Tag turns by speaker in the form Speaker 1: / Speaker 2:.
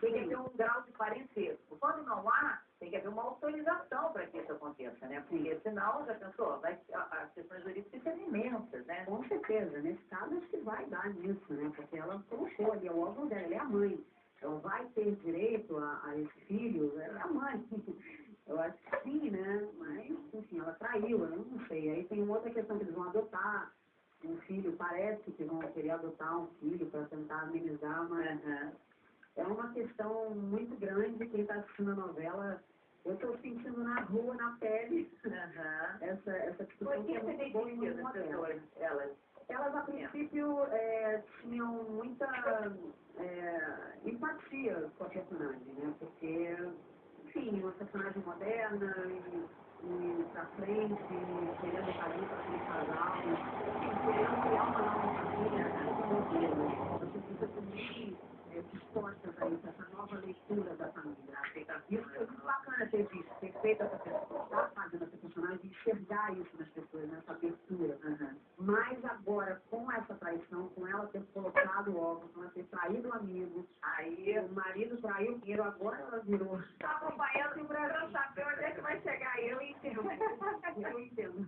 Speaker 1: tem que haver um grau de parentesco. Quando não há, tem que haver uma autorização para que isso aconteça, né? Porque senão, já pensou, as questões jurídicas são imensas, né?
Speaker 2: Com certeza, nesse caso acho que vai dar nisso, né? Porque ela colocou ali, o órgão dela, ela é a mãe. Ela vai ter direito a esse filho, ela é a mãe. Eu acho que sim, né? Mas, enfim, ela traiu, eu não sei. Aí tem uma outra questão que eles vão adotar um filho, parece que vão querer adotar um filho para tentar amenizar, mas é uma questão muito grande. Quem está assistindo a novela, eu estou sentindo na rua, na pele, essa discussão.
Speaker 1: Por que você tem sentido as pessoas,
Speaker 2: elas, a princípio, tinham muita empatia com a personagem, né? Porque, enfim, uma personagem moderna e pra frente, querendo estar ali para aquele casal, enfim, querendo criar uma nova família, um modelo. Você precisa também dispostas a isso, essa nova leitura da família. Isso foi muito bacana ter visto, ter feito essa pessoa, estar fazendo essa personagem, enxergar isso nas pessoas, nessa abertura. Mas agora, com essa traição, com ela ter colocado o óculos, com ela ter traído o amigo, aí o marido traiu o dinheiro, agora ela virou.
Speaker 1: Está acompanhando o Brasil, sabe onde é que vai chegar? Eu entendo.
Speaker 2: Eu entendo.